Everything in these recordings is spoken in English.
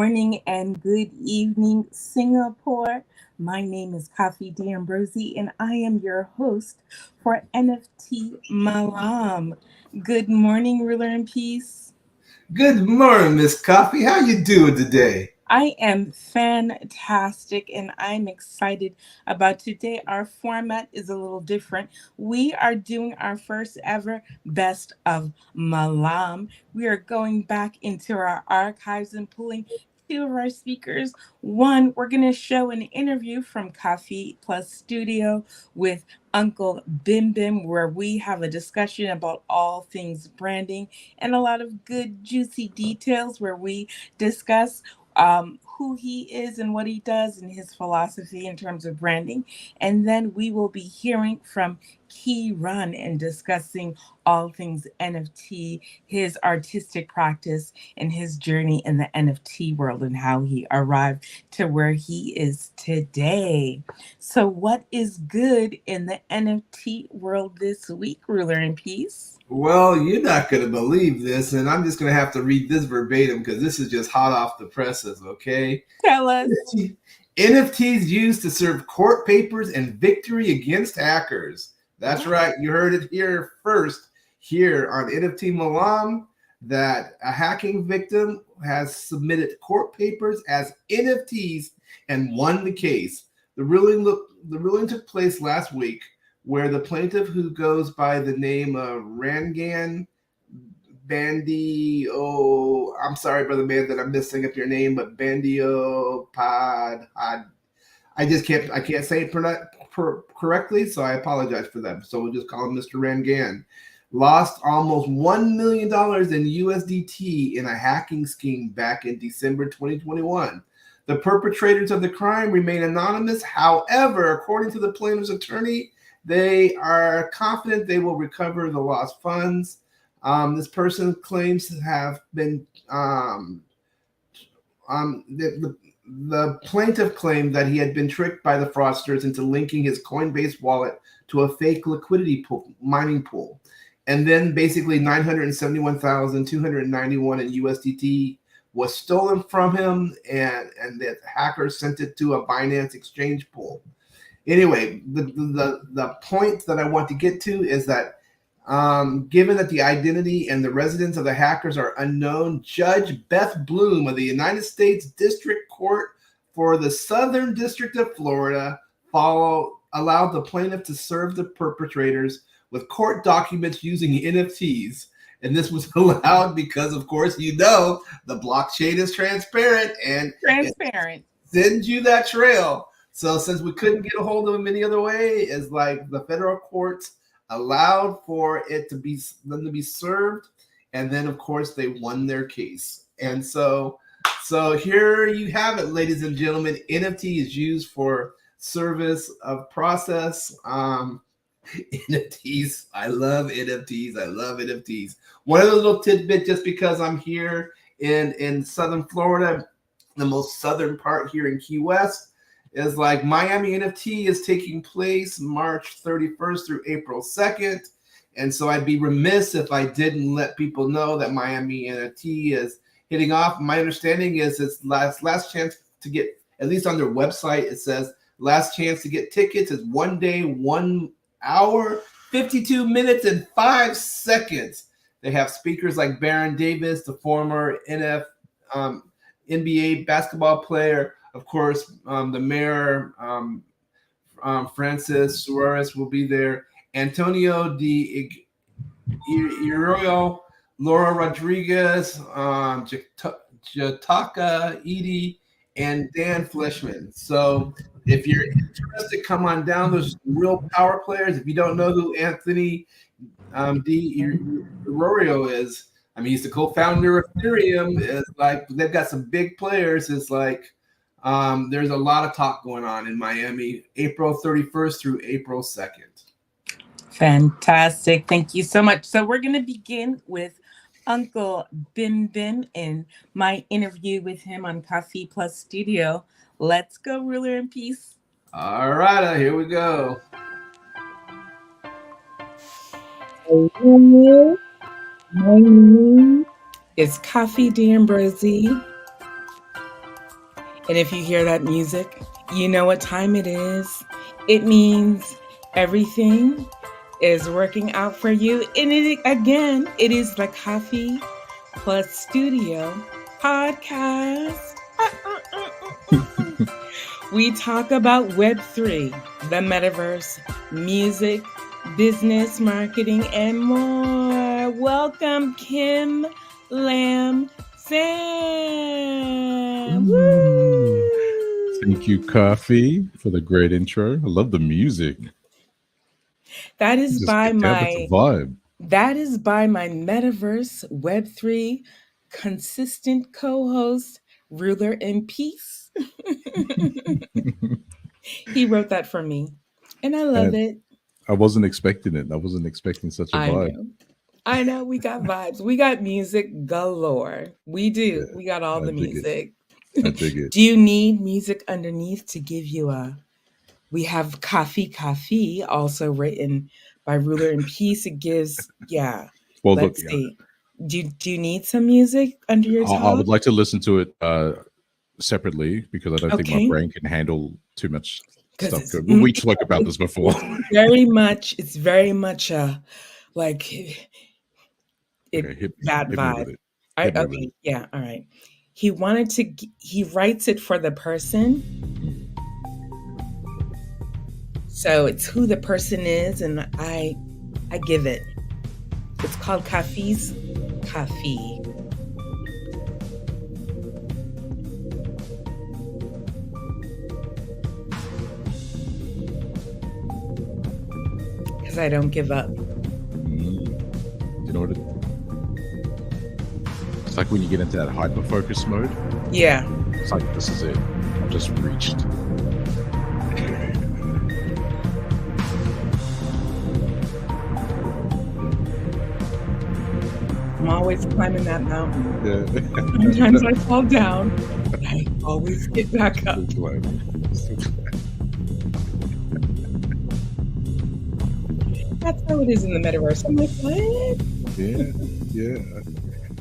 morning and good evening, Singapore. My name is Kafi D'Ambrosi, and I am your host for NFT Malam. Good morning, Ruler in Peace. Good morning, Miss Coffee. How you doing today? I am fantastic and I'm excited about today. Our format is a little different. We are doing our first ever Best of Malam. We are going back into our archives and pulling two of our speakers. One, we're going to show an interview from Coffee Plus Studio with Uncle Bim Bim, where we have a discussion about all things branding and a lot of good, juicy details where we discuss who he is and what he does and his philosophy in terms of branding. And then we will be hearing from Key Run and discussing all things NFT, his artistic practice, and his journey in the NFT world and how he arrived to where he is today. So, what is good in the NFT world this week, Ruler in Peace? Well, you're not going to believe this, and I'm just going to have to read this verbatim because this is just hot off the presses, okay? Tell us. NFTs used to serve court papers and victory against hackers. That's right. You heard it here first, here on NFT Malam, that a hacking victim has submitted court papers as NFTs and won the case. The ruling took place last week, where the plaintiff, who goes by the name of Rangan Bandio, I'm sorry, brother man, that I'm messing up your name, but Bandio Pod, I can't say it correctly, so I apologize for that. So we'll just call him Mr. Rangan. Lost almost $1 million in USDT in a hacking scheme back in December 2021. The perpetrators of the crime remain anonymous. However, according to the plaintiff's attorney, they are confident they will recover the lost funds. This person claims to have been the plaintiff claimed that he had been tricked by the fraudsters into linking his Coinbase wallet to a fake liquidity mining pool. And then basically 971,291 in USDT was stolen from him, and that hackers sent it to a Binance exchange pool. Anyway, the point that I want to get to is that given that the identity and the residence of the hackers are unknown, Judge Beth Bloom of the United States District Court for the Southern District of Florida allowed the plaintiff to serve the perpetrators with court documents using NFTs. And this was allowed because, of course, the blockchain is transparent and it sends you that trail. So since we couldn't get a hold of them any other way, it's like the federal courts allowed for it to be served, and then of course they won their case. And so here you have it, ladies and gentlemen. NFT is used for service of process. NFTs, I love NFTs. One other little tidbit, just because I'm here in southern Florida, the most southern part here in Key West, is like Miami NFT is taking place March 31st through April 2nd. And so I'd be remiss if I didn't let people know that Miami NFT is hitting off. My understanding is it's last chance to get, at least on their website, it says last chance to get tickets is 1 day, 1 hour, 52 minutes, and 5 seconds. They have speakers like Baron Davis, the former NBA basketball player. Of course, the mayor, Francis Suarez, will be there. Antonio de Iroyo, Laura Rodriguez, Jataka Edie, and Dan Fleshman. So if you're interested, come on down. There's some real power players. If you don't know who Anthony de Iroyo is, I mean, he's the co-founder of Ethereum. It's like they've got some big players. It's like there's a lot of talk going on in Miami, April 31st through April 2nd. Fantastic. Thank you so much. So we're going to begin with Uncle Bim Bim in my interview with him on Coffee Plus Studio. Let's go, Ruler in Peace. All right, here we go. Hello. My name is Coffee D'Ambrosi. And if you hear that music, you know what time it is. It means everything is working out for you. And it again, it is the Coffee Plus Studio podcast. We talk about Web3, the metaverse, music, business, marketing, and more. Welcome, Kim Lam Sam. Woo! Thank you, Coffee, for the great intro. I love the music. That is Just by get down with the my vibe. Metaverse Web3 consistent co-host, Ruler in Peace. He wrote that for me, and I love And it. I wasn't expecting it. I wasn't expecting such a I vibe. know. I know we got vibes. We got music galore. We do. Yeah, We got all I the dig it. music. I dig it. Do you need music underneath to give you a? We have Coffee, also written by Ruler in Peace. It gives, yeah. Well, look, Let's see. Do you need some music under your I talk? would like to listen to it separately because I don't think my Okay. brain can handle too much Because stuff. it's We spoke about this before. it's very much like Okay, that hit me with vibe. it. Hit me with Okay, yeah, all right. He writes it for the person. So it's who the person is, and I give it. It's called Coffee's Coffee. Because I don't give up. You know what? It's like when you get into that hyper focus mode. Yeah. It's like, this is it. I've just reached. I'm always climbing that mountain. Yeah. Sometimes I fall down, but I always get back up. That's how it is in the metaverse. I'm like, what? Yeah.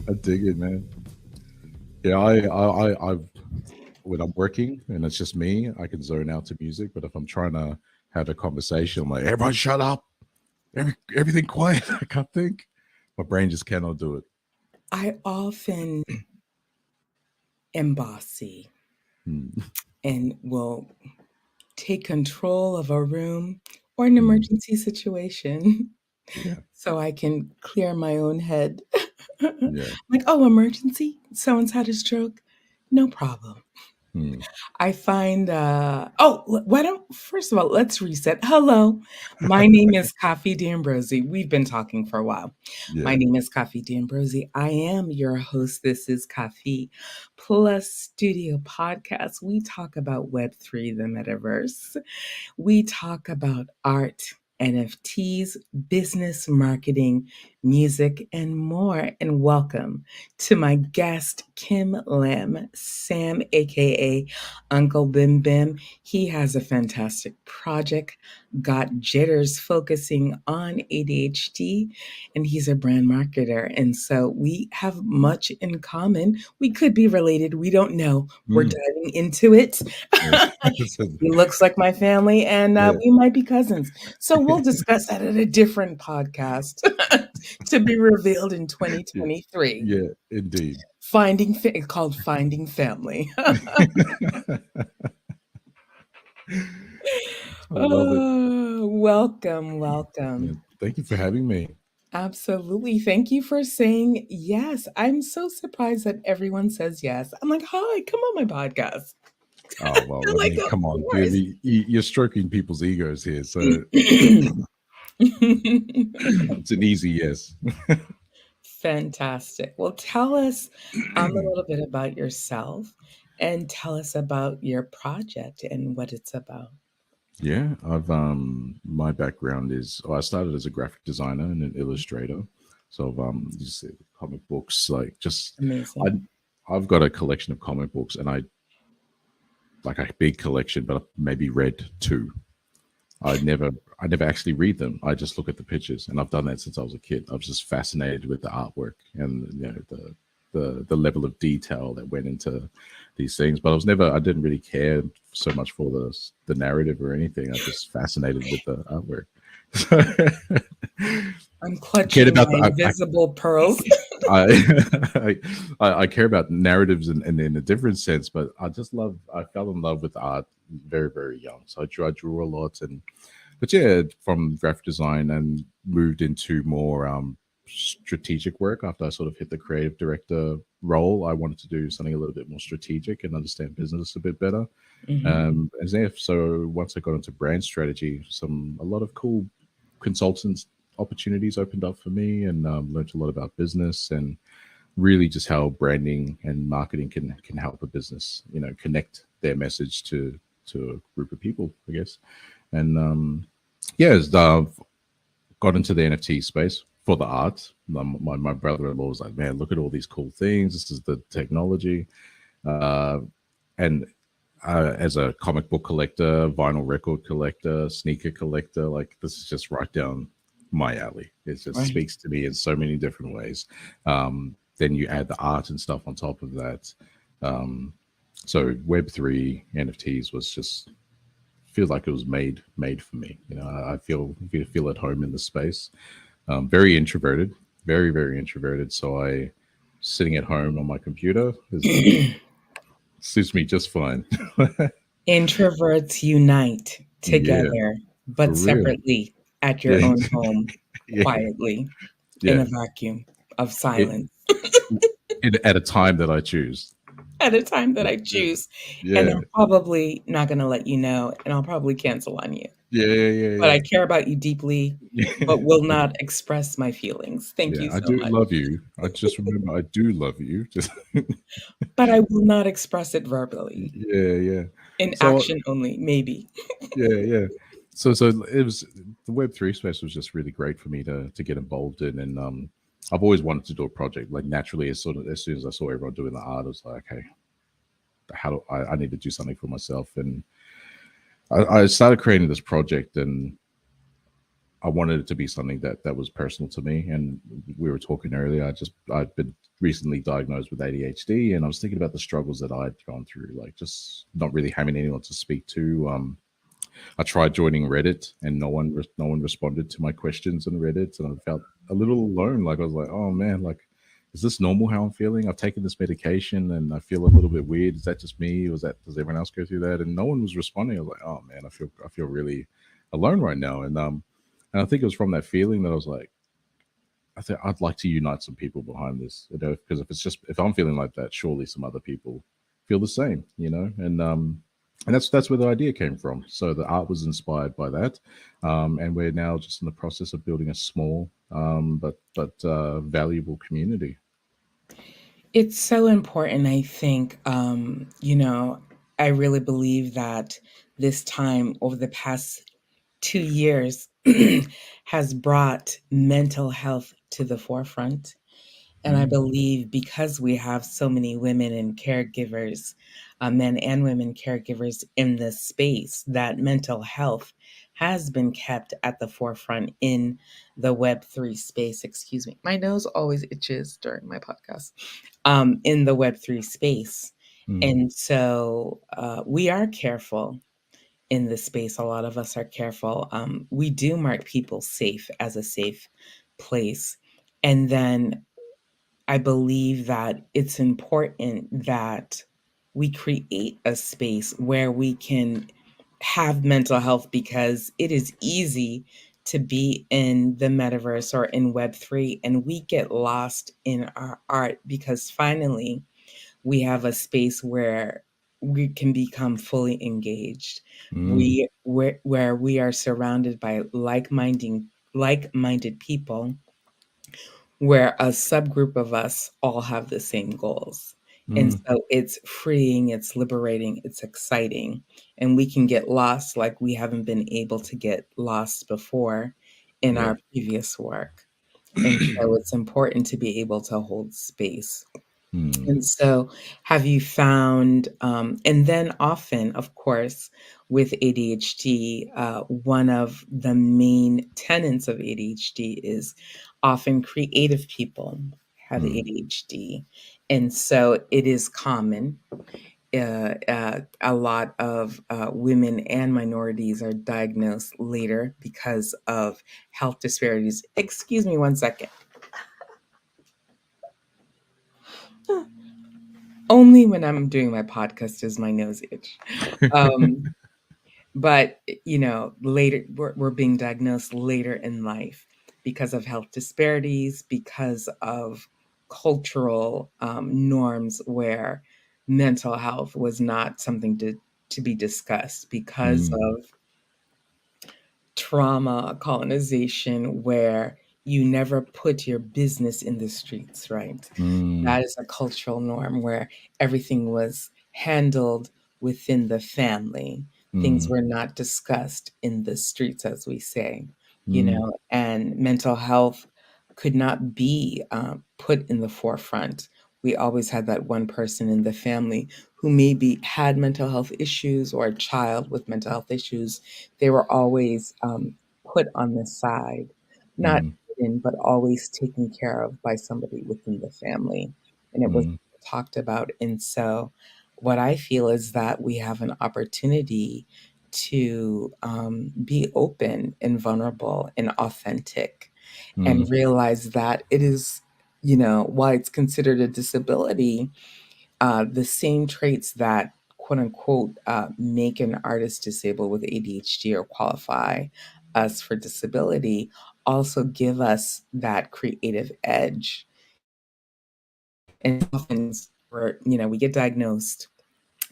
I dig it, man. Yeah, I've when I'm working and it's just me, I can zone out to music. But if I'm trying to have a conversation, I'm like, everybody shut up. Everything quiet. I can't think. My brain just cannot do it. I often am bossy and will take control of a room or an emergency situation so I can clear my own head. Like, oh, emergency? Someone's had a stroke? No problem. I find, first of all, let's reset. Hello, my name is Coffee D'Ambrosi. We've been talking for a while. Yeah. My name is Coffee D'Ambrosi. I am your host. This is Coffee Plus Studio Podcast. We talk about Web3, the metaverse. We talk about art, NFTs, business, marketing, music, and more. And welcome to my guest, Kim Lam Sam, aka Uncle Bim Bim. He has a fantastic project, Got Jitters, focusing on ADHD, and he's a brand marketer. And so we have much in common. We could be related. We don't know. We're diving into it. He looks like my family, and we might be cousins. So we'll discuss that at a different podcast to be revealed in 2023. Yeah, indeed. Called Finding Family. I love it. Welcome. Yeah, thank you for having me. Absolutely. Thank you for saying yes. I'm so surprised that everyone says yes. I'm like, hi, come on my podcast. Oh, well, I Like, mean, come on. course. You're stroking people's egos here. So it's an easy yes. Fantastic. Well, tell us a little bit about yourself and tell us about your project and what it's about. Yeah, I've my background is I started as a graphic designer and an illustrator. So just comic books, like just Amazing. I've got a collection of comic books and I like a big collection, but I've maybe read two. I never actually read them. I just look at the pictures, and I've done that since I was a kid. I was just fascinated with the artwork and the the level of detail that went into these things. But I didn't really care so much for the narrative or anything. I was just fascinated with the artwork. I'm I cared clutching about my invisible pearls. I, I care about narratives in a different sense, but I fell in love with art very, very young. So I drew a lot, but yeah, from graphic design and moved into more strategic work after I sort of hit the creative director role. I wanted to do something a little bit more strategic and understand business a bit better. As if so, once I got into brand strategy, a lot of cool consultants opportunities opened up for me, and learned a lot about business and really just how branding and marketing can help a business, connect their message to a group of people, I guess. And yeah, as got into the NFT space for the art. My brother-in-law was like, "Man, look at all these cool things. This is the technology." Uh, and as a comic book collector, vinyl record collector, sneaker collector, like this is just right down my alley. It just Right. speaks to me in so many different ways. Then you add the art and stuff on top of that. So Web3 NFTs was just feels like it was made for me. I feel at home in the space. Very introverted, very very introverted. So I sitting at home on my computer suits me just fine. Introverts unite Yeah, together, for but real. separately at your Yeah, own home, yeah, quietly, in a yeah. vacuum of It, silence, at a time that I choose. at a time that I Yeah, choose. And yeah, I'm probably not going to let you know, and I'll probably cancel on you. yeah, yeah, But yeah. I care about you deeply, Yeah, but will not express my feelings. Thank yeah, you I so do much. love you. I just remember I do love you. Just But I will not express it verbally. yeah, yeah. In So action only, maybe. yeah, yeah. So it was the Web3 space was just really great for me to get involved in, and I've always wanted to do a project. Like naturally, as soon as I saw everyone doing the art, I was like, okay, how do I need to do something for myself, and I started creating this project, and I wanted it to be something that was personal to me. And we were talking earlier. I'd been recently diagnosed with ADHD, and I was thinking about the struggles that I'd gone through, like just not really having anyone to speak to. I tried joining Reddit, and no one responded to my questions on Reddit, and I felt a little alone. Like I was like, oh man, like is this normal how I'm feeling? I've taken this medication and I feel a little bit weird. Is that just me? Does everyone else go through that? And no one was responding. I was like, oh man, I feel really alone right now. And I think it was from that feeling that I was like, I think I'd like to unite some people behind this, because if I'm feeling like that, surely some other people feel the same, and that's where the idea came from. So the art was inspired by that, and we're now just in the process of building a small but valuable community. It's so important, I think. I really believe that this time over the past 2 years has brought mental health to the forefront. And I Mm, believe because we have so many women and caregivers, men and women caregivers in this space, that mental health has been kept at the forefront in the Web3 space. Excuse me. My nose always itches during my podcast. In the Web3 space. mm, And so we are careful in this space. A lot of us are careful. We do mark people safe as a safe place. And then I believe that it's important that we create a space where we can have mental health, because it is easy to be in the metaverse or in Web3 and we get lost in our art, because finally we have a space where we can become fully engaged. mm, Where we are surrounded by like-minded people, where a subgroup of us all have the same goals. And mm. so it's freeing, it's liberating, it's exciting. And we can get lost like we haven't been able to get lost before in Yeah. our previous work. And so it's important to be able to hold space. Mm, And so, have you found, and then often, of course, with ADHD, one of the main tenets of ADHD is often creative people. have Mm. ADHD. And so it is common. A lot of women and minorities are diagnosed later because of health disparities. Excuse me one second. Only when I'm doing my podcast does my nose itch. Um, but later we're being diagnosed later in life because of health disparities, because of cultural norms where mental health was not something to be discussed, because Mm. of trauma, colonization, where you never put your business in the streets, right? Mm. That is a cultural norm where everything was handled within the family. Things Mm. were not discussed in the streets, as we say, Mm. and mental health could not be put in the forefront. We always had that one person in the family who maybe had mental health issues, or a child with mental health issues. They were always put on the side, not Mm. hidden, but always taken care of by somebody within the family. And it was Mm. talked about. And so, what I feel is that we have an opportunity to be open and vulnerable and authentic, and Mm. realize that it is, why it's considered a disability, the same traits that quote unquote make an artist disabled with ADHD or qualify us for disability also give us that creative edge. And often we get diagnosed,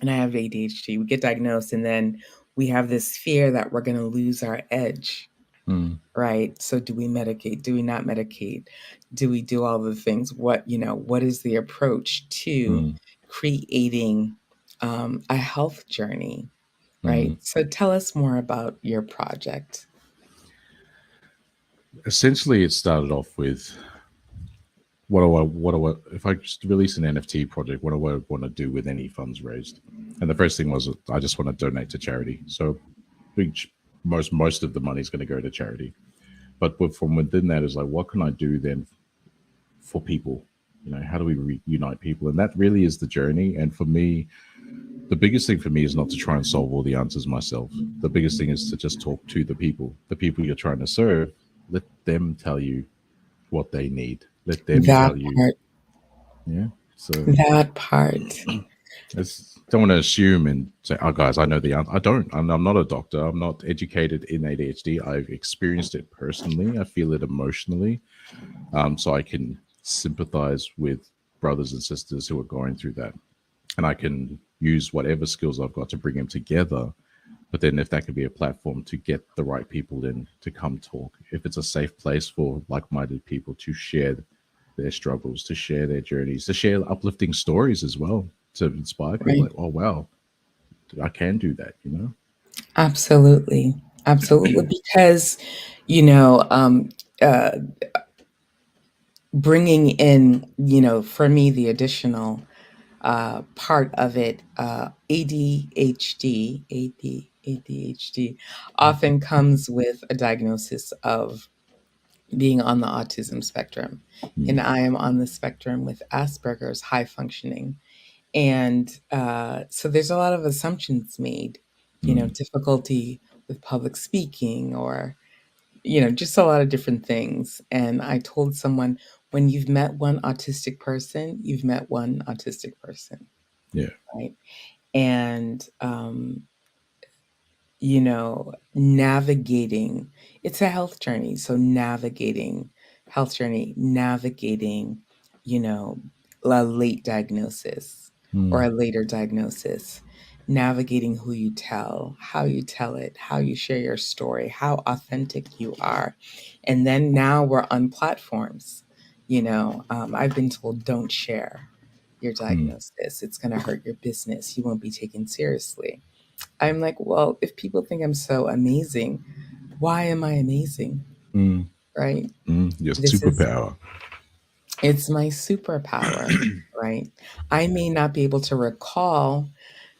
and I have ADHD, we get diagnosed, and then we have this fear that we're going to lose our edge. Mm. Right. So do we medicate? Do we not medicate? Do we do all the things? What is the approach to Mm. creating a health journey? Right. Mm. So tell us more about your project. Essentially, it started off with if I just release an NFT project, what do I want to do with any funds raised? And the first thing was I just want to donate to charity. So most of the money is going to go to charity. But from within that is like, what can I do then for people? How do we reunite people? And that really is the journey. And for me, the biggest thing for me is not to try and solve all the answers myself. The biggest thing is to just talk to the people you're trying to serve. Let them tell you what they need. Let them That tell you. part. Yeah. So That part. I don't want to assume and say, "Oh, guys, I know the answer." I don't. I'm not a doctor. I'm not educated in ADHD. I've experienced it personally. I feel it emotionally, so I can sympathize with brothers and sisters who are going through that, and I can use whatever skills I've got to bring them together. But then, if that could be a platform to get the right people in to come talk, if it's a safe place for like-minded people to share their struggles, to share their journeys, to share uplifting stories as well, to inspire people Right. like, oh wow, I can do that. Absolutely. Absolutely. Because, you know, um, uh, bringing in, for me, the additional part of it, ADHD often comes with a diagnosis of being on the autism spectrum. And Mm. I am on the spectrum with Asperger's, high functioning. And so there's a lot of assumptions made, Mm. difficulty with public speaking, or just a lot of different things. And I told someone, when you've met one autistic person, you've met one autistic person, Yeah. right? And, navigating, it's a health journey. So navigating health journey, navigating, you know, a late diagnosis or Mm. a later diagnosis, navigating who you tell, how you tell it, how you share your story, how authentic you are. And then now we're on platforms. I've been told, don't share your Mm. diagnosis. It's going to hurt your business. You won't be taken seriously. I'm like, well, if people think I'm so amazing, why am I amazing? Mm. Right? Mm. Your This is, superpower. it's my superpower, right? I may not be able to recall,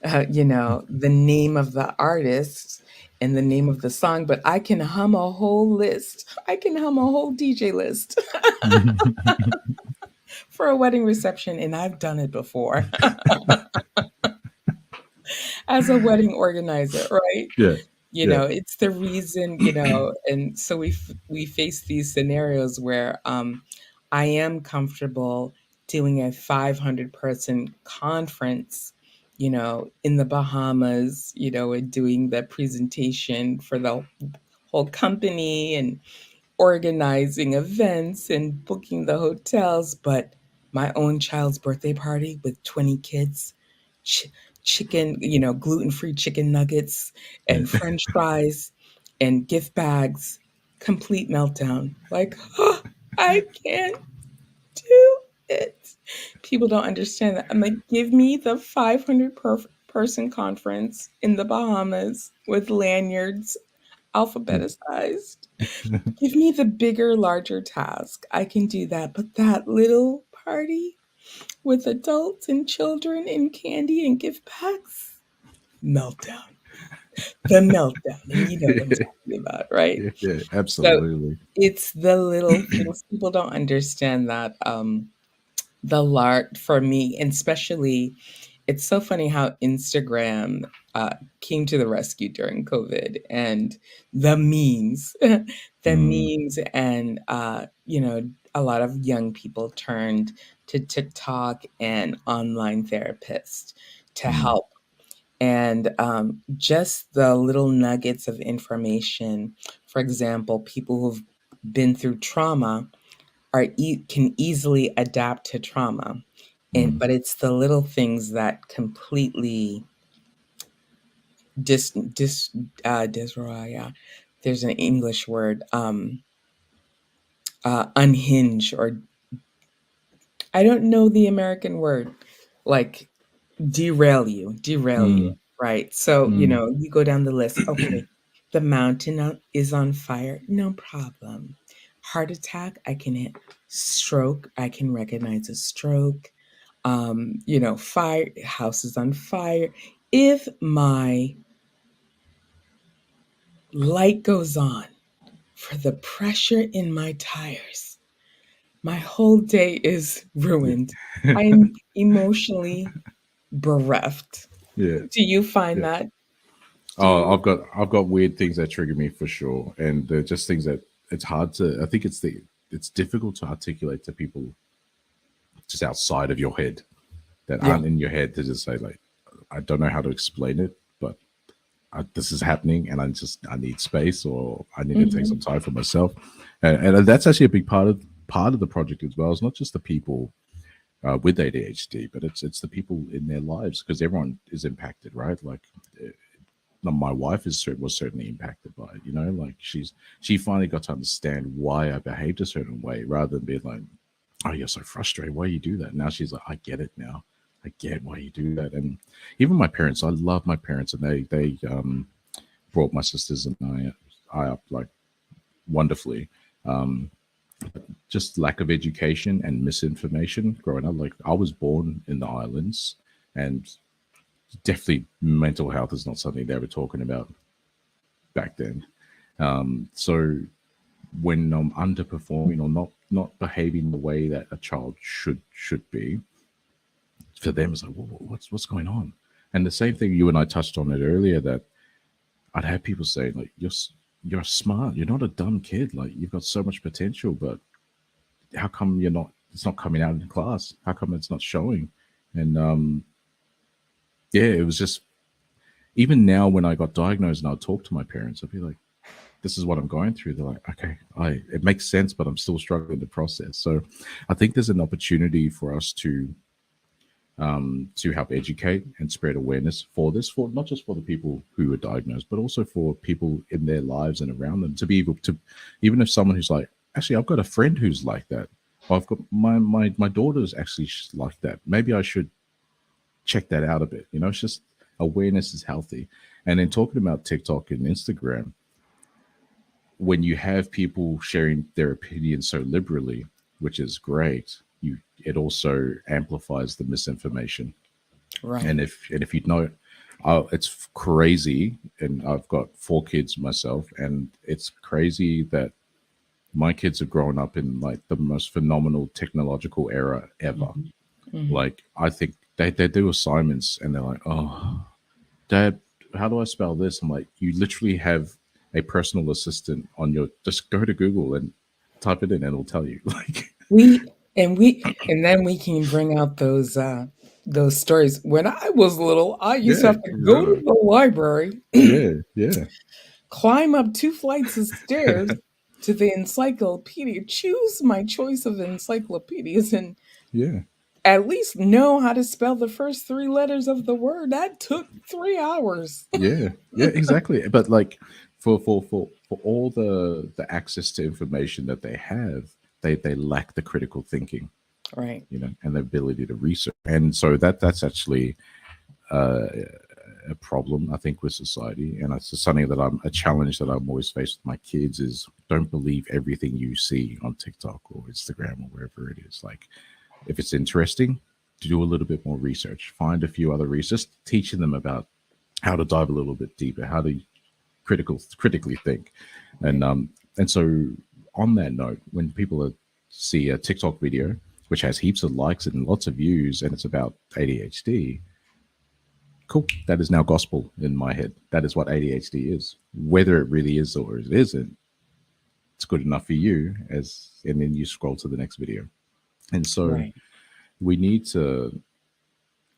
the name of the artist and the name of the song, but I can hum a whole list. I can hum a whole DJ list for a wedding reception, and I've done it before as a wedding organizer, right? Yeah. You Yeah. know, it's the reason, you know, and so we face these scenarios where I am comfortable doing a 500-person conference, you know, in the Bahamas, you know, and doing the presentation for the whole company and organizing events and booking the hotels, but my own child's birthday party with 20 kids, ch- chicken, you know, gluten-free chicken nuggets Yeah. and french fries and gift bags, complete meltdown. Like, I can't do it. People don't understand that. I'm like, give me the 500 person conference in the Bahamas with lanyards, Yeah. alphabetized. Give me the bigger, larger task. I can do that. But that little party with adults and children and candy and gift packs, meltdown. The meltdown. And you know what I'm talking about, right? Yeah. Yeah. So Absolutely. it's the little things. People don't understand that the large for me, and especially it's so funny how Instagram came to the rescue during COVID and the memes, the Mm, memes, and you know, a lot of young people turned to TikTok and online therapists to mm, help. And just the little nuggets of information. For example, people who've been through trauma can easily adapt to trauma, and mm, but it's the little things that completely disroy, yeah, there's an English word, unhinge, or I don't know the American word, like derail you, mm, right? So, you mm. know, you go down the list. Okay, the mountain is on fire, no problem. Heart attack, I can hit. Stroke, I can recognize a stroke. You know, fire, house is on fire. If my light goes on for the pressure in my tires, my whole day is ruined. Yeah. I'm emotionally bereft. Yeah. Do you find Yeah. that? Do Oh, you? I've got weird things that trigger me for sure, and they're just things that it's hard to. I think it's difficult to articulate to people just outside of your head that Yeah. aren't in your head to just say like, I don't know how to explain it, but this is happening, and I need space, or I need to take Mhm. some time for myself, and that's actually a big part of the project as well. It's not just the people with ADHD, but it's the people in their lives because everyone is impacted, right? Like my wife was certainly impacted by it. You know, like she finally got to understand why I behaved a certain way, rather than being like, "Oh, you're so frustrated. Why you do that?" Now she's like, "I get it now. I get why you do that." And even my parents, I love my parents, and they brought my sisters and I up like wonderfully. Um, just lack of education and misinformation growing up. Like I was born in the islands, and definitely mental health is not something they were talking about back then. So when I'm underperforming or not behaving the way that a child should be, for them it's like, what's going on? And the same thing you and I touched on it earlier, that I'd have people say like, you're smart, you're not a dumb kid, like you've got so much potential, but how come it's not coming out in class? How come it's not showing? And yeah, it was just, even now when I got diagnosed and I'd talk to my parents, I'd be like, this is what I'm going through. They're like, okay, it makes sense, but I'm still struggling to process. So I think there's an opportunity for us to help educate and spread awareness for this, for not just for the people who were diagnosed, but also for people in their lives and around them, to be able to, even if someone who's like, actually, I've got a friend who's like that. Or I've got my daughter's actually like that. Maybe I should check that out a bit. You know, it's just awareness is healthy. And then talking about TikTok and Instagram, when you have people sharing their opinions so liberally, which is great, it also amplifies the misinformation. Right. And if you know, it's crazy. And I've got 4 kids myself, and it's crazy that my kids have grown up in like the most phenomenal technological era ever. Mhm. Like I think they do assignments and they're like, oh, Dad, how do I spell this? I'm like, you literally have a personal assistant on your. Just go to Google and type it in, and it'll tell you. Like, We and then we can bring out those stories. When I was little, I used to yeah, have to go to exactly. the library, Yeah, yeah, climb up 2 flights of stairs to the encyclopedia, choose my choice of encyclopedias, and yeah, at least know how to spell the first 3 letters of the word. That took 3 hours. yeah, yeah, exactly. But like, for all the access to information that they have, they lack the critical thinking, Right, and the ability to research. And so that's actually uh, a problem, I think, with society. And it's something that I'm a challenge that I'm always faced with my kids is don't believe everything you see on TikTok or Instagram or wherever it is. Like, if it's interesting, to do a little bit more research, find a few other research, teaching them about how to dive a little bit deeper, how to critically think, and right, so on that note, when people see a TikTok video which has heaps of likes and lots of views, and it's about ADHD, cool. That is now gospel in my head. That is what ADHD is. Whether it really is or it isn't, it's good enough for you. And then you scroll to the next video, and so right, we need to.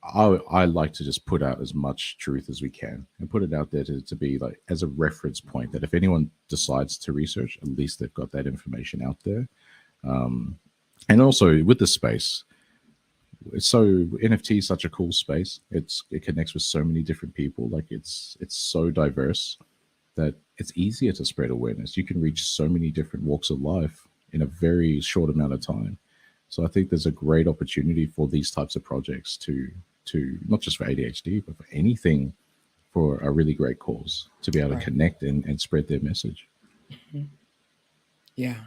I like to just put out as much truth as we can and put it out there to be like as a reference point that if anyone decides to research, at least they've got that information out there. And also with the space, so NFT is such a cool space. It connects with so many different people. Like it's so diverse that it's easier to spread awareness. You can reach so many different walks of life in a very short amount of time. So I think there's a great opportunity for these types of projects to not just for ADHD, but for anything for a really great cause to be able to right. connect and spread their message. Mhm. Yeah,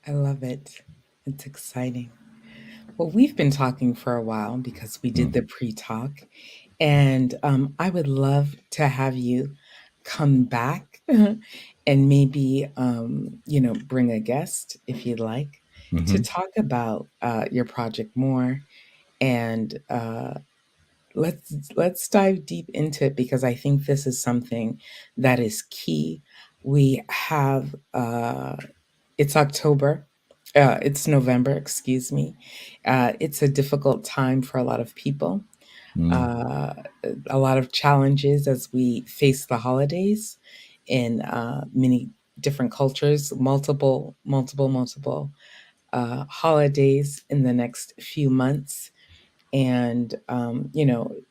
I love it. It's exciting. Well, we've been talking for a while because we did Mm. the pre-talk, and I would love to have you come back and maybe bring a guest if you'd like to Hmm. talk about your project more, and let's dive deep into it because I think this is something that is key. We have it's October. It's November, excuse me. It's a difficult time for a lot of people. Mm. Uh, a lot of challenges as we face the holidays in many different cultures, multiple holidays in the next few months. And,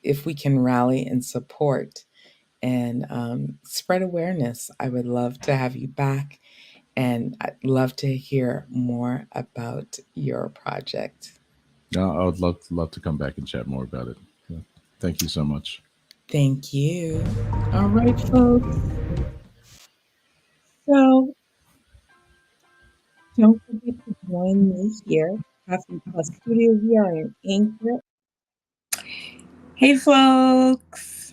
if we can rally and support and spread awareness, I would love to have you back, and I'd love to hear more about your project. I would love to come back and chat more about it. Yeah. Thank you so much. Thank you. All right, folks. So don't forget to join me here, Coffee Plus Studio. We are in Anchor. Hey, folks.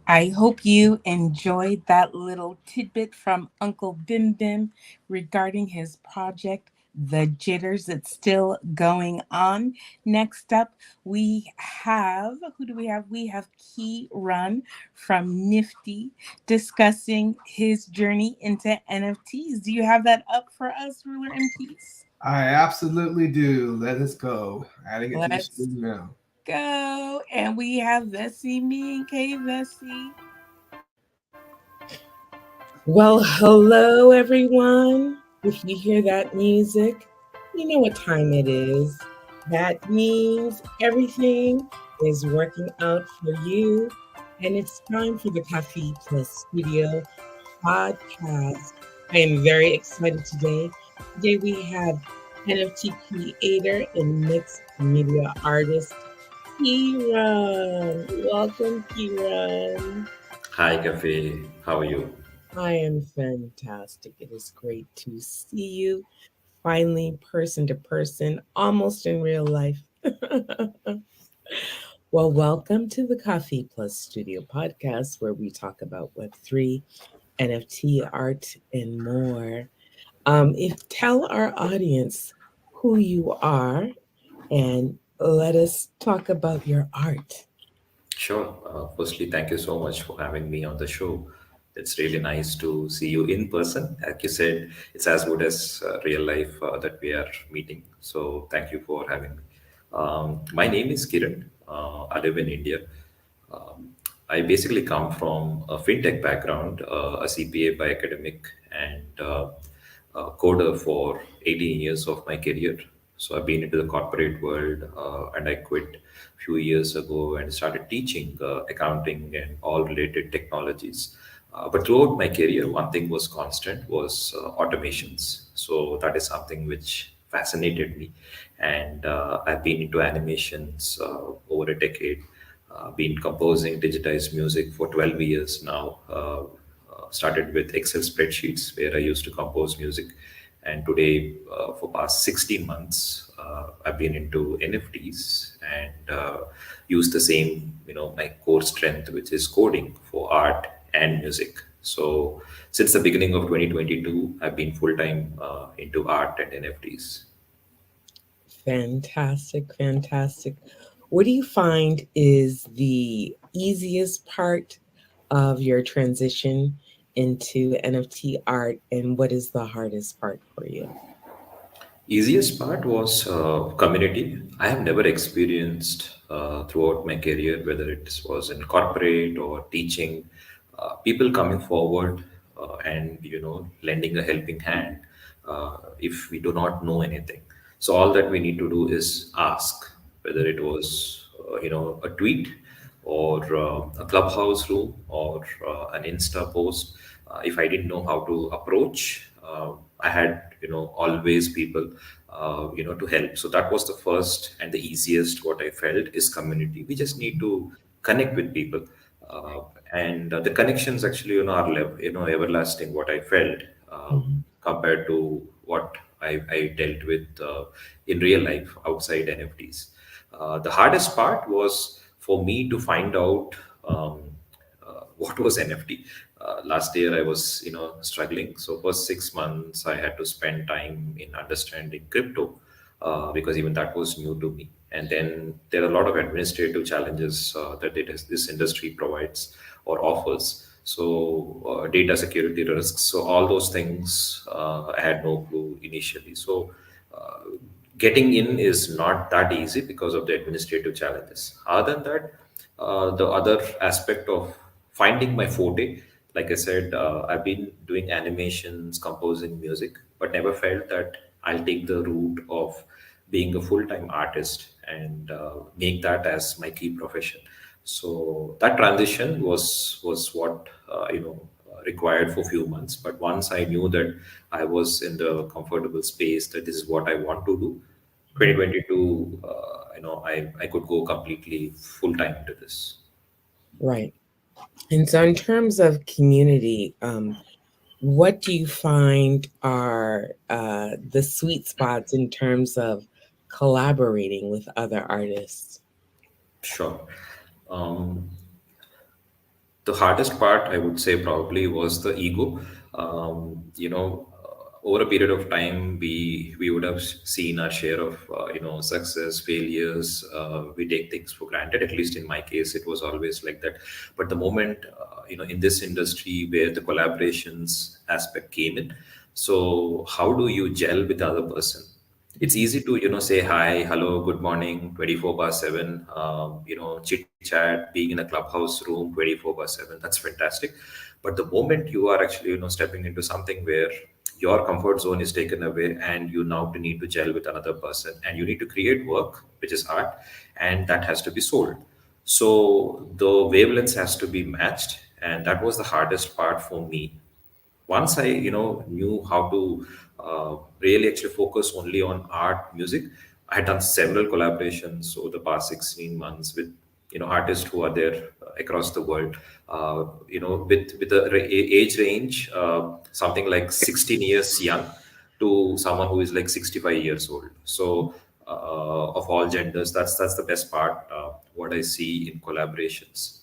I hope you enjoyed that little tidbit from Uncle Bim Bim regarding his project, The Jitters. It's still going on. Next up, we have who do we have? We have Key Run from Nifty discussing his journey into NFTs. Do you have that up for us, Ruler and Peace? I absolutely do. Let us go. Adding it to the Let's screen now. go. And we have Vessi, me and Kay Vessi. Well, hello, everyone. If you hear that music, you know what time it is. That means everything is working out for you. And it's time for the Coffee Plus Studio podcast. I am very excited today. Today we have NFT creator and mixed media artist, Kiran. Welcome, Kiran. Hi, Cafe. How are you? I am fantastic. It is great to see you finally, person to person, almost in real life. Well, welcome to the Coffee Plus Studio podcast, where we talk about Web3, NFT art, and more. If tell our audience who you are and let us talk about your art. Sure. Firstly, thank you so much for having me on the show. It's really nice to see you in person. Like you said, it's as good as real life that we are meeting. So thank you for having me. My name is Kiran. I live in India. Um, I basically come from a fintech background, a CPA by academic, and a coder for 18 years of my career. So I've been into the corporate world, and I quit a few years ago and started teaching accounting and all related technologies. But throughout my career, one thing was constant was automations. So that is something which fascinated me, and I've been into animations over a decade. Been composing digitized music for 12 years now. Started with Excel spreadsheets where I used to compose music, and today, for past 16 months, I've been into NFTs and use the same, my core strength, which is coding for art and music. So since the beginning of 2022, I've been full time into art and NFTs. Fantastic, fantastic. What do you find is the easiest part of your transition into NFT art, and what is the hardest part for you? Easiest part was community. I have never experienced throughout my career, whether it was in corporate or teaching, people coming forward and lending a helping hand if we do not know anything. So all that we need to do is ask, whether it was a tweet or a clubhouse room or an Insta post. If I didn't know how to approach, I had always people to help. So that was the first and the easiest. What I felt is community. We just need to connect with people, uh, and the connections actually are everlasting. What I felt Mhm. compared to what I dealt with in real life outside NFTs. The hardest part was for me to find out um, what was NFT. Last year I was struggling. So for 6 months I had to spend time in understanding crypto because even that was new to me. And then there are a lot of administrative challenges that this industry provides or offers. So data security risks. So all those things I had no clue initially. So getting in is not that easy because of the administrative challenges. Other than that, the other aspect of finding my forte, like I said, I've been doing animations, composing music, but never felt that I'll take the route of being a full-time artist and make that as my key profession. So that transition was what required for a few months. But once I knew that I was in the comfortable space, that this is what I want to do, 2022, I could go completely full time into this. Right. And so, in terms of community, what do you find are the sweet spots in terms of collaborating with other artists? Sure. Um, the hardest part, I would say, probably was the ego. Over a period of time, we would have seen our share of success, failures. We take things for granted. At least in my case, it was always like that. But the moment in this industry where the collaborations aspect came in, so how do you gel with the other person? It's easy to say hi, hello, good morning, 24 bar 7, chit chat, being in a clubhouse room 24 bar 7. That's fantastic. But the moment you are actually stepping into something where your comfort zone is taken away and you now need to gel with another person and you need to create work which is art, and that has to be sold. So the wavelengths has to be matched, and that was the hardest part for me. Once I knew how to really actually focus only on art music, I had done several collaborations over the past 16 months with artists who are there across the world, with the age range something like 16 years young to someone who is like 65 years old. So of all genders, that's the best part, what I see in collaborations.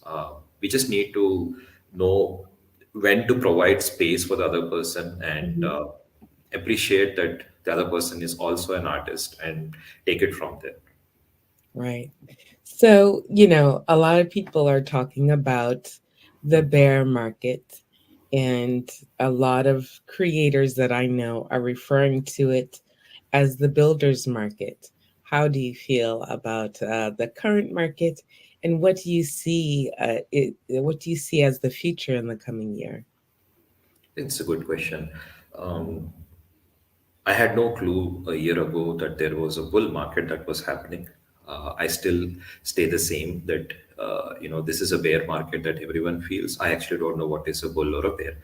We just need to know when to provide space for the other person and Mhm. appreciate that the other person is also an artist and take it from there. Right. So, you know, a lot of people are talking about the bear market, and a lot of creators that I know are referring to it as the builder's market. How do you feel about the current market, and what do you see? What do you see as the future in the coming year? It's a good question. Um, I had no clue a year ago that there was a bull market that was happening. I still stay the same that this is a bear market that everyone feels. I actually don't know what is a bull or a bear,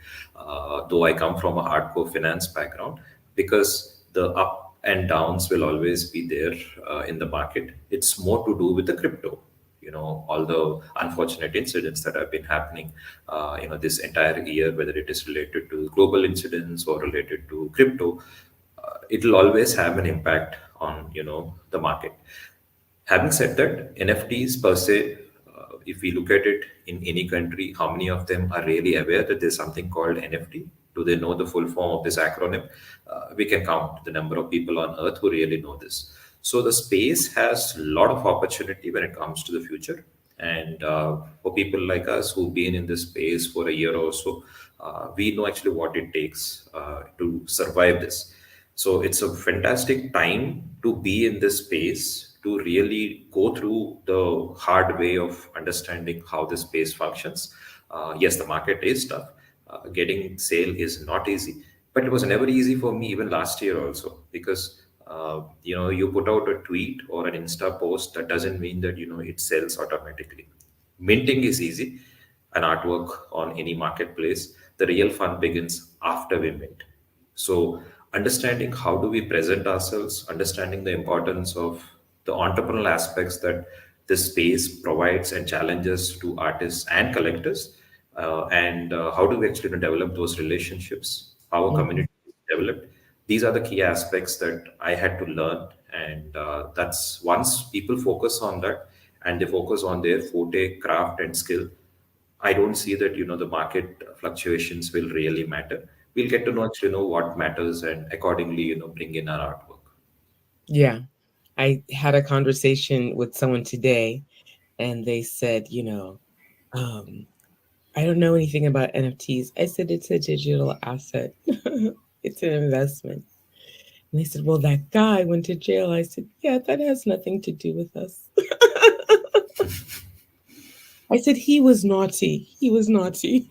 though I come from a hardcore finance background, because the up and downs will always be there in the market. It's more to do with the crypto. All the unfortunate incidents that have been happening this entire year, whether it is related to global incidents or related to crypto, it'll always have an impact on the market. Having said that, NFTs per se, if we look at it in any country, how many of them are really aware that there's something called NFT? Do they know the full form of this acronym? We can count the number of people on earth who really know this. So the space has a lot of opportunity when it comes to the future. And for people like us who've been in this space for a year or so, we know actually what it takes to survive this. So it's a fantastic time to be in this space, to really go through the hard way of understanding how the space functions. Yes, the market is tough. Getting sale is not easy, but it was never easy for me even last year also, because you put out a tweet or an Insta post, that doesn't mean that it sells automatically. Minting is easy, an artwork on any marketplace. The real fun begins after we mint. So, understanding how do we present ourselves, understanding the importance of the entrepreneurial aspects that this space provides and challenges to artists and collectors, and how do we actually develop those relationships, how a Mhm. community is developed. These are the key aspects that I had to learn, and that's once people focus on that and they focus on their forte, craft, and skill, I don't see that the market fluctuations will really matter. We'll get to know actually know what matters and accordingly bring in our artwork. Yeah. I had a conversation with someone today, and they said, um, I don't know anything about NFTs. I said, it's a digital asset, it's an investment. And they said, well, that guy went to jail. I said, yeah, that has nothing to do with us. I said, he was naughty. He was naughty.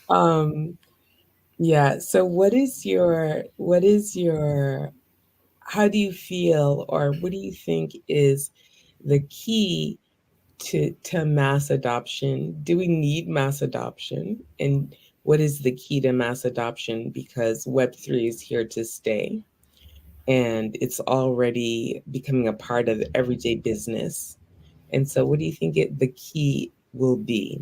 um, yeah. So how do you feel, or what do you think is the key to mass adoption? Do we need mass adoption? And what is the key to mass adoption? Because Web3 is here to stay, and it's already becoming a part of everyday business. And so, what do you think the key will be?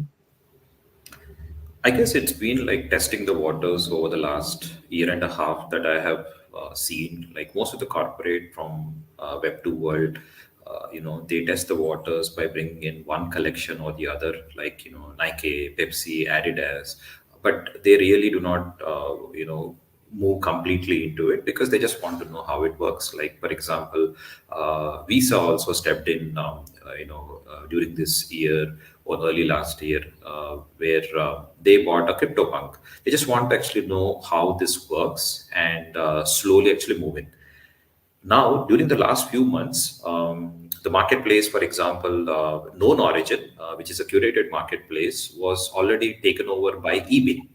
I guess it's been like testing the waters over the last year and a half that I have seen. Like most of the corporate from Web2 world, they test the waters by bringing in one collection or the other, like Nike, Pepsi, Adidas, but they really do not, move completely into it because they just want to know how it works. Like for example, Visa also stepped in, during this year or early last year, where they bought a CryptoPunk. They just want to actually know how this works and slowly actually move in. Now, during the last few months, the marketplace, for example, Known Origin, which is a curated marketplace, was already taken over by eBay.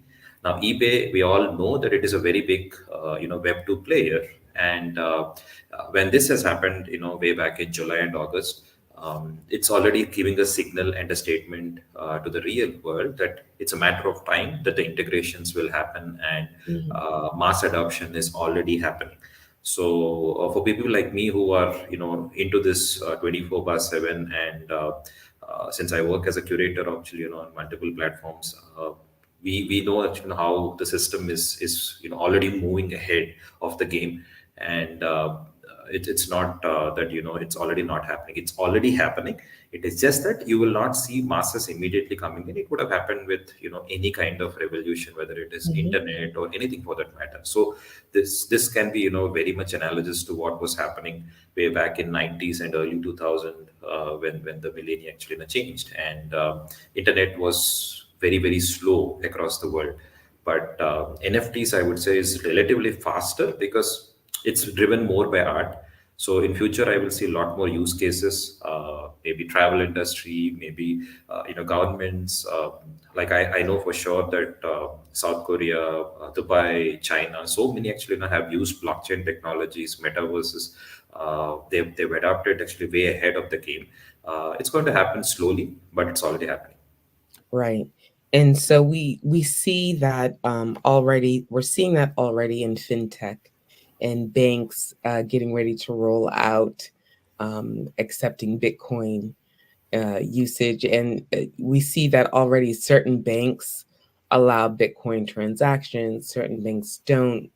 Now, eBay, we all know that it is a very big, Web2 player. And when this has happened, way back in July and August, it's already giving a signal and a statement to the real world that it's a matter of time that the integrations will happen, and Mhm. mass adoption is already happening. So for people like me who are into this 24/7, and since I work as a curator actually on multiple platforms, we know actually how the system is already moving ahead of the game, and it's not that it's already not happening. It's already happening. It is just that you will not see masses immediately coming in. It would have happened with any kind of revolution, whether it is Mhm. internet or anything for that matter. So this can be very much analogous to what was happening way back in 90s and early 2000, when the millennium actually changed, and internet was very very slow across the world. But NFTs, I would say, is relatively faster because it's driven more by art. So in future, I will see a lot more use cases, maybe travel industry, maybe governments. Like I know for sure that South Korea, Dubai, China, so many actually have used blockchain technologies, metaverses. They've adapted actually way ahead of the game. It's going to happen slowly, but it's already happening. Right. And so we see that already. We're seeing that already in fintech and banks getting ready to roll out accepting Bitcoin usage, and we see that already. Certain banks allow Bitcoin transactions, certain banks don't.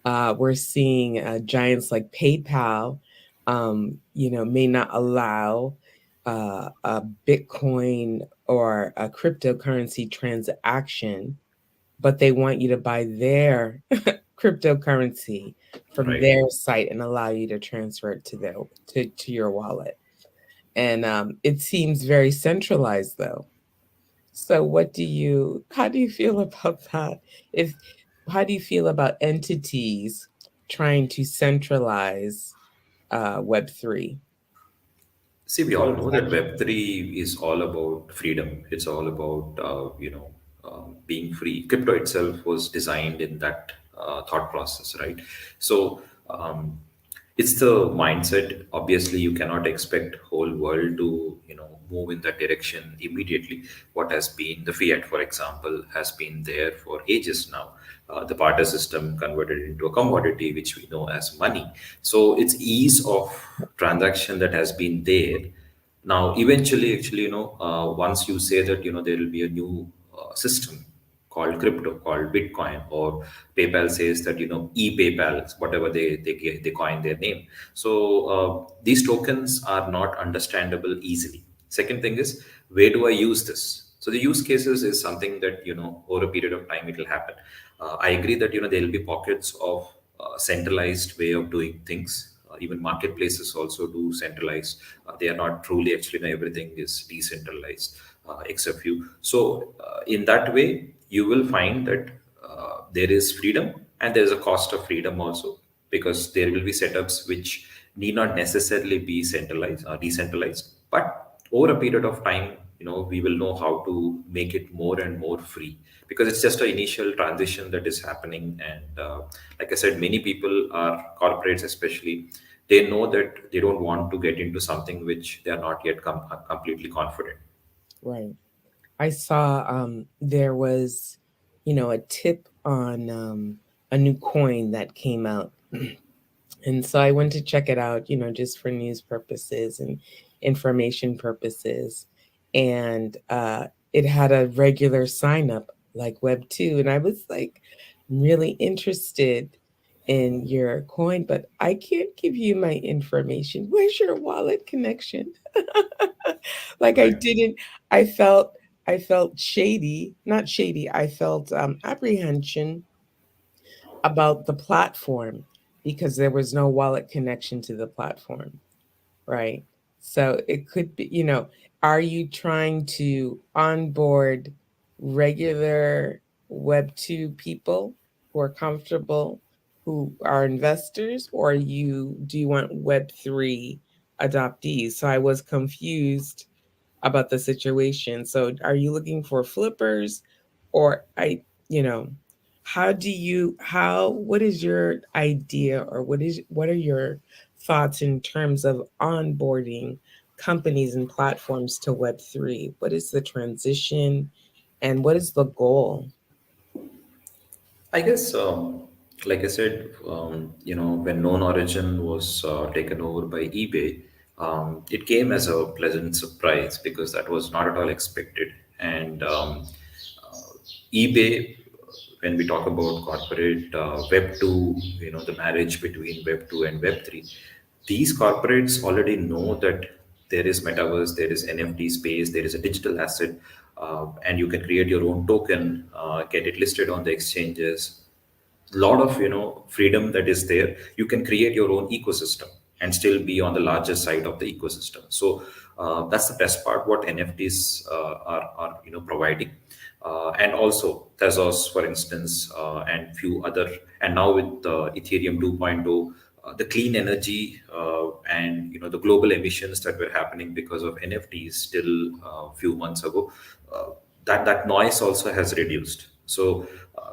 We're seeing giants like PayPal, may not allow a Bitcoin or a cryptocurrency transaction, but they want you to buy their cryptocurrency from Right. their site and allow you to transfer it to to your wallet. And it seems very centralized, though. So, how do you feel about that? If How do you feel about entities trying to centralize Web3? See, we all know that Transaction. Web3 is all about freedom. It's all about, being free. Crypto itself was designed in that thought process, right? So it's the mindset. Obviously, you cannot expect whole world to, move in that direction immediately. What has been the fiat, for example, has been there for ages now. The barter system converted into a commodity, which we know as money. So it's ease of transaction that has been there. Now, eventually, actually, once you say that, there will be a new system called crypto, called Bitcoin, or PayPal says that, e-PayPal, whatever they coin their name. So these tokens are not understandable easily. Second thing is, where do I use this? So the use cases is something that, over a period of time, it will happen. I agree that, there will be pockets of centralized way of doing things. Even marketplaces also do centralized. They are not truly actually, everything is decentralized, except few. So in that way, you will find that there is freedom and there is a cost of freedom also, because there will be setups which need not necessarily be centralized or decentralized, but over a period of time, we will know how to make it more and more free, because it's just an initial transition that is happening. And like I said, many people are corporates, especially, they know that they don't want to get into something which they are not yet completely confident. Right. I saw there was, a tip on a new coin that came out. And so I went to check it out, just for news purposes and information purposes. And it had a regular sign up like Web2. And I was like really interested in your coin, but I can't give you my information. Where's your wallet connection? Like I Right. didn't, I felt shady, not shady. I felt apprehension about the platform because there was no wallet connection to the platform, right? So it could be, are you trying to onboard regular Web2 people who are comfortable, who are investors, or do you want Web3 adoptees? So I was confused about the situation. So are you looking for flippers, or you know, what is your idea, or what are your thoughts in terms of onboarding companies and platforms to Web3? What is the transition and what is the goal? I guess, like I said, when Known Origin was taken over by eBay, it came as a pleasant surprise because that was not at all expected. And eBay when we talk about corporate Web 2, the marriage between Web 2 and Web 3, these corporates already know that there is metaverse, there is NFT space, there is a digital asset, and you can create your own token, get it listed on the exchanges. Lot of freedom that is there. You can create your own ecosystem and still be on the larger side of the ecosystem. So that's the best part what NFTs are providing. And also Tezos, for instance, and few other, and now with Ethereum 2.0, the clean energy and the global emissions that were happening because of NFTs still a few months ago, that noise also has reduced. So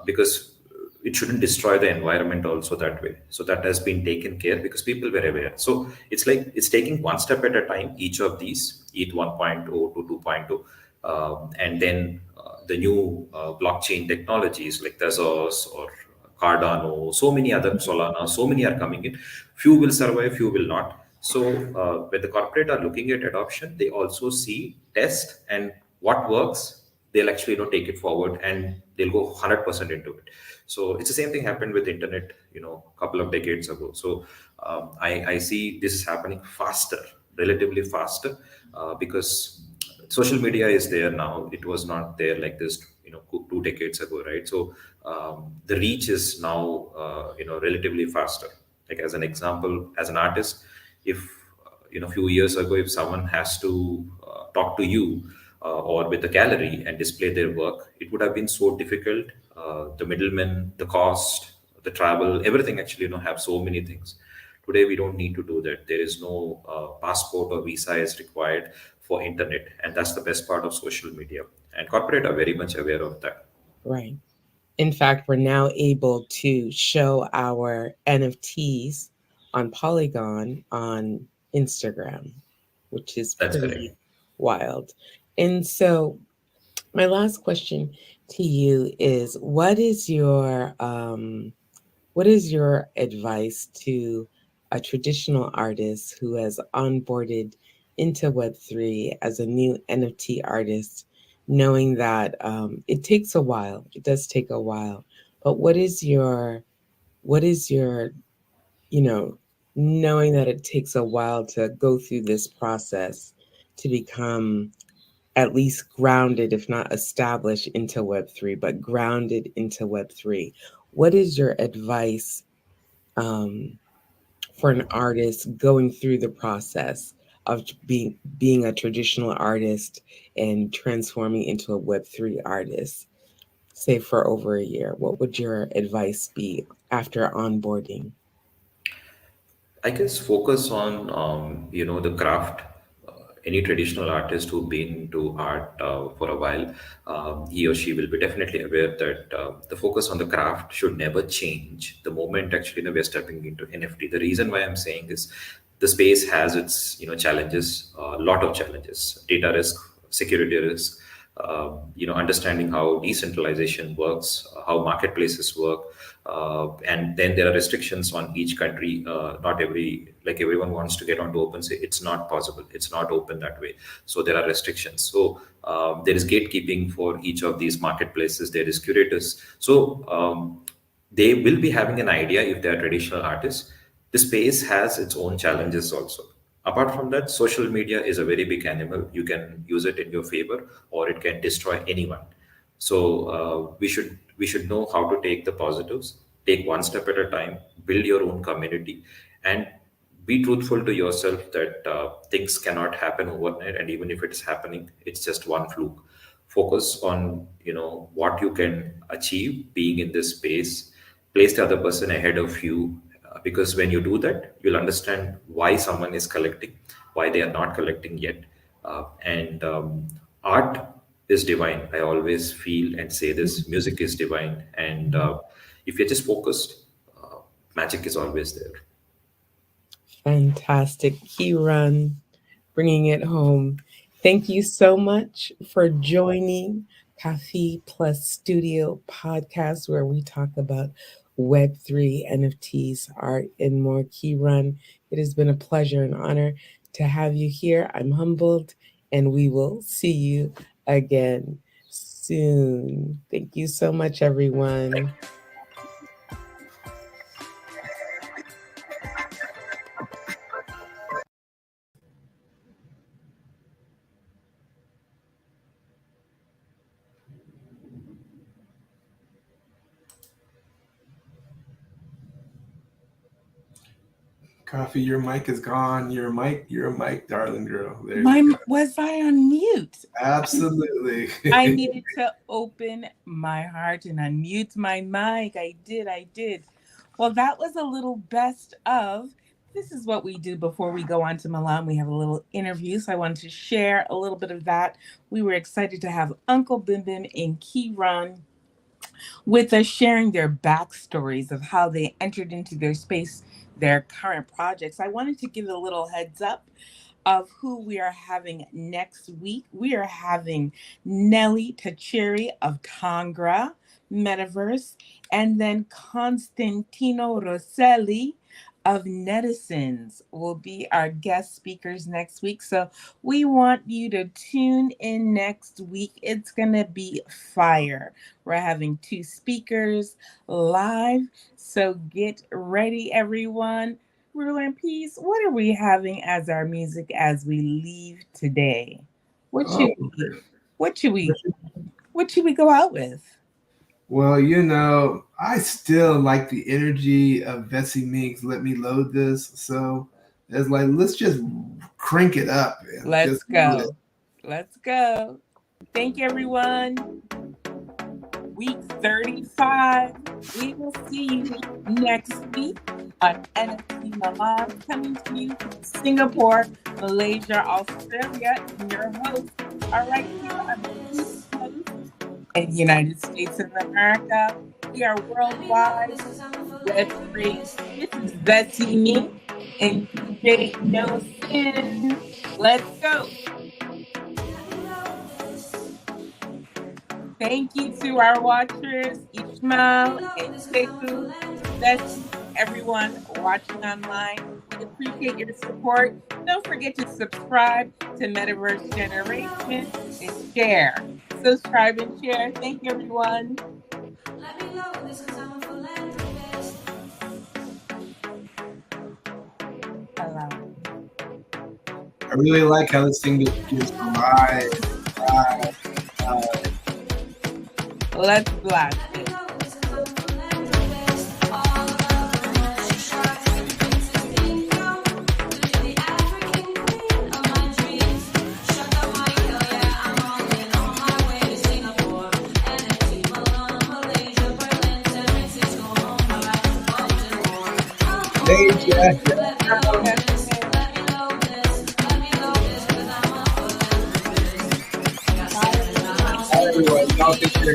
because it shouldn't destroy the environment also that way, so that has been taken care because people were aware. So it's like it's taking one step at a time, each of these, ETH 1.0 to 2.0, and then the new blockchain technologies like Tezos or Cardano, so many other, Solana, so many are coming in. Few will survive, few will not. So when the corporate are looking at adoption, they also see, test, and what works, they'll actually take it forward and they'll go 100% into it. So it's the same thing happened with internet, a couple of decades ago. So I see this is happening faster, relatively faster, because social media is there now. It was not there like this, 2 decades ago, right? So the reach is now, relatively faster. Like as an example, as an artist, if few years ago, if someone has to talk to you or with a gallery and display their work, it would have been so difficult. The middlemen, the cost, the travel, everything actually, have so many things. Today, we don't need to do that. There is no passport or visa is required for internet, and that's the best part of social media. And corporate are very much aware of that. Right. In fact, we're now able to show our NFTs on Polygon on Instagram, which is That's correct. pretty wild. And so, my last question to you is: what is your advice to a traditional artist who has onboarded into Web3 as a new NFT artist, knowing that it takes a while? It does take a while. But what is your, knowing that it takes a while to go through this process to become at least grounded, if not established into Web3, but grounded into Web3. What is your advice um, for an artist going through the process of being a traditional artist and transforming into a Web3 artist, say for over a year? What would your advice be after onboarding? I guess focus on the craft. Any traditional artist who've been to art for a while, he or she will be definitely aware that the focus on the craft should never change the moment actually we're stepping into NFT. The reason why I'm saying is the space has its challenges, a lot of challenges, data risk, security risk, understanding how decentralization works, how marketplaces work, and then there are restrictions on each country. Not like everyone wants to get onto OpenSea. It's not possible. It's not open that way. So there are restrictions. So there is gatekeeping for each of these marketplaces. There is curators. So they will be having an idea if they are traditional artists. The space has its own challenges also. Apart from that, social media is a very big animal. You can use it in your favor, or it can destroy anyone. So we should know how to take the positives, take one step at a time, build your own community, and be truthful to yourself that things cannot happen overnight. And even if it's happening, it's just one fluke. Focus on what you can achieve being in this space. Place the other person ahead of you, because when you do that, you'll understand why someone is collecting, why they are not collecting yet. And art is divine. I always feel and say this: music is divine, and if you're just focused, magic is always there. Fantastic. Kiran, bringing it home. Thank you so much for joining Cafe Plus Studio podcast, where we talk about Web3, NFTs, art, and more. Kiran, it has been a pleasure and honor to have you here. I'm humbled, and we will see you again soon. Thank you so much, everyone. Coffee, your mic is gone. Your mic, darling girl. There you go. Was I on mute? Absolutely. I needed to open my heart and unmute my mic. I did. Well, that was a little best of. This is what we do before we go on to Malam. We have a little interview, so I wanted to share a little bit of that. We were excited to have Uncle Bim Bim and Keyron with us sharing their backstories of how they entered into their space, their current projects. I wanted to give a little heads up of who we are having next week. We are having Nelly Tacheri of Tangra Metaverse, and then Constantino Rosselli of Netizens will be our guest speakers next week. So we want you to tune in next week. It's going to be fire. We're having 2 speakers live. So get ready, everyone. Rule and Peace, what are we having as our music as we leave today? What should we go out with? Well, I still like the energy of Bessie Minks. Let me load this. So it's like, let's just crank it up. Let's go. Let's go. Thank you, everyone. Week 35. We will see you next week on NFT Malam, coming to you from Singapore, Malaysia, Australia, and your host are right here on the East Coast in the United States of America. We are worldwide, Web3. This is Betsy Me and DJ No Sin. Let's go. Thank you to our watchers, Ishmael and Sekou, Betsy, everyone watching online. We appreciate your support. Don't forget to subscribe to Metaverse Generation and share. Subscribe and share. Thank you, everyone. Hello. I really like how this thing just alive. Let's blast it. Everyone, y'all take care.